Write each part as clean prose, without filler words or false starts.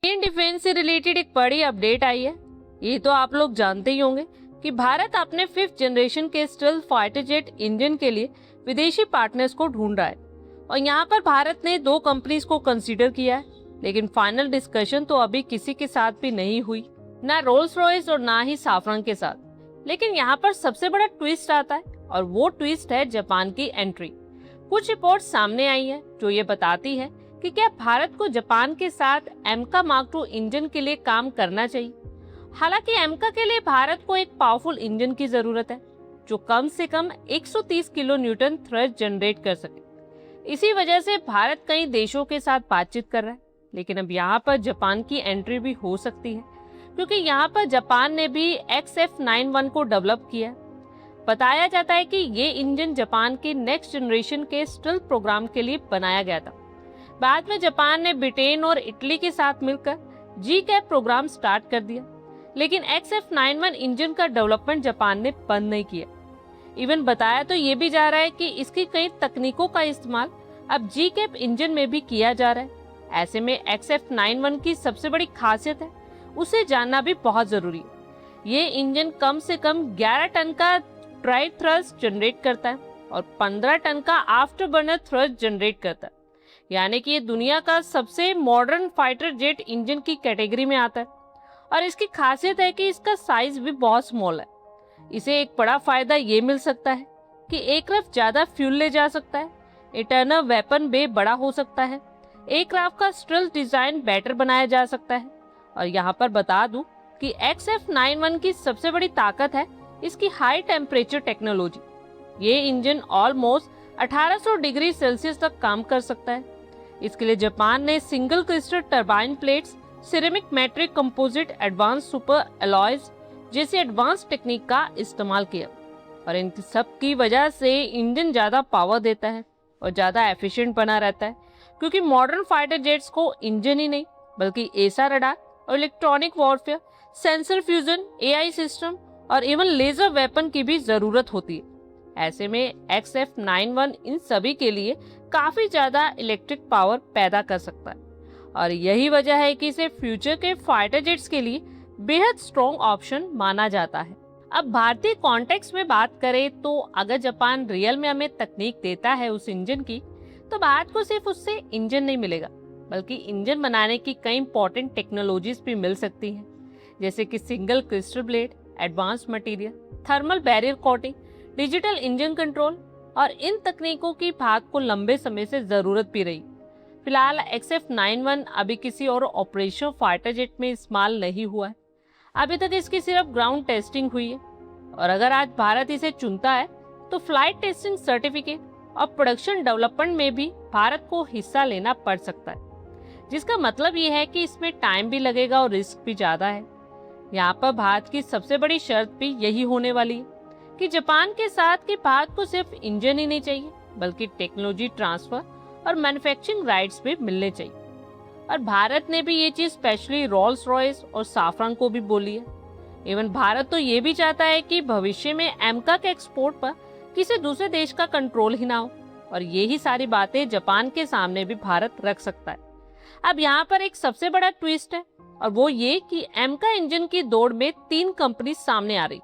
Indian defence से related एक बड़ी अपडेट आई है। ये तो आप लोग जानते ही होंगे कि भारत अपने 5th जनरेशन के स्टेल्थ फाइटर जेट इंजन के लिए विदेशी पार्टनर्स को ढूंढ रहा है और यहाँ पर भारत ने 2 कंपनीज को कंसीडर किया है, लेकिन फाइनल डिस्कशन तो अभी किसी के साथ भी नहीं हुई, ना रोल्स रॉयस और ना ही साफरन के साथ। लेकिन यहाँ पर सबसे बड़ा ट्विस्ट आता है और वो ट्विस्ट है जापान की एंट्री। कुछ रिपोर्ट सामने आई है जो ये बताती है कि क्या भारत को जापान के साथ एमका मार्क 2 इंजन के लिए काम करना चाहिए। हालांकि एमका के लिए भारत को एक पावरफुल इंजन की जरूरत है जो कम से कम 130 किलो न्यूटन थ्रस्ट जनरेट कर सके। इसी वजह से भारत कई देशों के साथ बातचीत कर रहा है, लेकिन अब यहाँ पर जापान की एंट्री भी हो सकती है क्योंकि यहाँ पर जापान ने भी XF91 को डेवलप किया। बताया जाता है कि ये इंजन जापान के नेक्स्ट जनरेशन के स्टेल्थ प्रोग्राम के लिए बनाया गया था। बाद में जापान ने ब्रिटेन और इटली के साथ मिलकर जी-कैप प्रोग्राम स्टार्ट कर दिया, लेकिन XF91 इंजन का डेवलपमेंट जापान ने बंद नहीं किया। इवन बताया तो ये भी जा रहा है कि इसकी कई तकनीकों का इस्तेमाल अब जी-कैप इंजन में भी किया जा रहा है। ऐसे में XF91 की सबसे बड़ी खासियत है उसे जानना भी बहुत जरूरी है। ये इंजन कम से कम 11 टन का ड्राइव थ्रस्ट जनरेट करता है और 15 टन का आफ्टर बर्नर थ्रस्ट जनरेट करता है, यानी कि ये दुनिया का सबसे मॉडर्न फाइटर जेट इंजन की कैटेगरी में आता है। और इसकी खासियत है कि इसका साइज भी बहुत स्मॉल है। इसे एक बड़ा फायदा ये मिल सकता है कि एयरक्राफ्ट ज्यादा फ्यूल ले जा सकता है, इंटरनल वेपन बे बड़ा हो सकता है, एयरक्राफ्ट का स्टेल्थ डिजाइन बेटर बनाया जा सकता है। और यहाँ पर बता दूं कि XF91 की सबसे बड़ी ताकत है इसकी हाई टेम्परेचर टेक्नोलॉजी। ये इंजन ऑलमोस्ट 1800 डिग्री सेल्सियस तक काम कर सकता है। इसके लिए जापान ने single crystal turbine plates, ceramic matrix composite, advance super alloys जैसी एडवांस टेक्निक का इस्तेमाल किया और इन सब की वजह से इंजन ज्यादा पावर देता है और ज्यादा एफिशिएंट बना रहता है, क्योंकि मॉडर्न फाइटर जेट्स को इंजन ही नहीं बल्कि एसा रडार और electronic warfare, sensor fusion, AI system और इवन लेजर वेपन की भी जरूरत होती है। ऐसे में XF91 इन सभी के लिए काफी ज्यादा इलेक्ट्रिक पावर पैदा कर सकता है और यही वजह है कि इसे फ्यूचर के फाइटर जेट्स के लिए बेहद स्ट्रॉन्ग ऑप्शन माना जाता है। अब भारतीय कॉन्टेक्स्ट में बात करें तो अगर जापान रियल में हमें तकनीक देता है उस इंजन की, तो भारत को सिर्फ उससे इंजन नहीं मिलेगा बल्कि इंजन बनाने की कई इंपॉर्टेंट टेक्नोलॉजीज भी मिल सकती हैं, जैसे कि single crystal blade, advance material, thermal barrier coating, digital engine control. और इन तकनीकों की भारत को लंबे समय से जरूरत भी रही। फिलहाल XF91 अभी किसी और ऑपरेशनल फाइटर जेट में इस्तेमाल नहीं हुआ है। अभी तक इसकी सिर्फ ग्राउंड टेस्टिंग हुई है और अगर आज भारत इसे चुनता है तो फ्लाइट टेस्टिंग सर्टिफिकेट और प्रोडक्शन डेवलपमेंट में भी भारत को हिस्सा लेना पड़ सकता है, जिसका मतलब ये है कि इसमें टाइम भी लगेगा और रिस्क भी ज्यादा है। यहाँ पर भारत की सबसे बड़ी शर्त भी यही होने वाली है कि जापान के साथ कि भारत को सिर्फ इंजन ही नहीं चाहिए बल्कि टेक्नोलॉजी ट्रांसफर और मैन्युफैक्चरिंग राइट्स भी मिलने चाहिए। और भारत ने भी ये चीज स्पेशली रोल्स रॉयस और साफरन को भी बोली है। इवन भारत तो ये भी चाहता है कि भविष्य में एमका के एक्सपोर्ट पर किसी दूसरे देश का कंट्रोल ही ना हो और यही सारी बातें जापान के सामने भी भारत रख सकता है। अब यहाँ पर एक सबसे बड़ा ट्विस्ट है और वो ये कि एमका इंजन की दौड़ में 3 कंपनी सामने आ रही,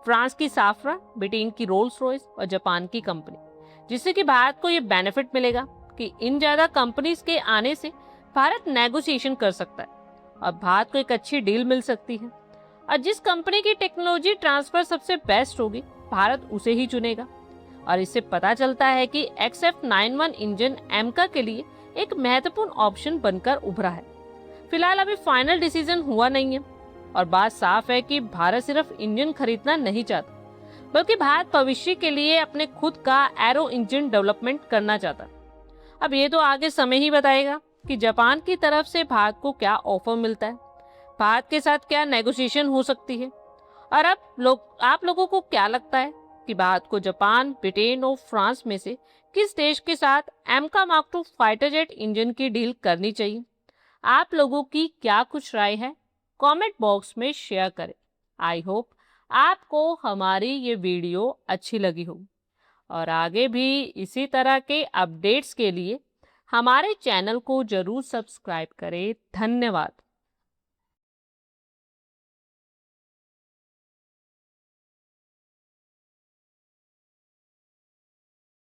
फ्रांस की साफरन, ब्रिटेन की रोल्स रॉयस और जापान की कंपनी, जिससे कि भारत को ये बेनिफिट मिलेगा कि इन ज्यादा कंपनीज के आने से भारत नेगोशिएशन कर सकता है और भारत को एक अच्छी डील मिल सकती है। और जिस कंपनी की टेक्नोलॉजी ट्रांसफर सबसे बेस्ट होगी भारत उसे ही चुनेगा। और इससे पता चलता है कि XF91 इंजन एमका के लिए एक महत्वपूर्ण ऑप्शन बनकर उभरा है। फिलहाल अभी फाइनल डिसीजन हुआ नहीं है और बात साफ है कि भारत सिर्फ इंजन खरीदना नहीं चाहता बल्कि भारत भविष्य के लिए अपने खुद का एरो इंजन डेवलपमेंट करना चाहता है। अब ये तो आगे समय ही बताएगा कि जापान की तरफ से भारत को क्या ऑफर मिलता है, भारत के साथ क्या नेगोशिएशन हो सकती है। और अब आप लोगों को क्या लगता है कि भारत को जापान, ब्रिटेन और फ्रांस में से किस देश के साथ एमका मार्क 2 फाइटर जेट इंजन की डील करनी चाहिए? आप लोगों की क्या कुछ राय है, कमेंट बॉक्स में शेयर करें। आई होप आपको हमारी ये वीडियो अच्छी लगी होगी और आगे भी इसी तरह के अपडेट्स के लिए हमारे चैनल को जरूर सब्सक्राइब करें। धन्यवाद।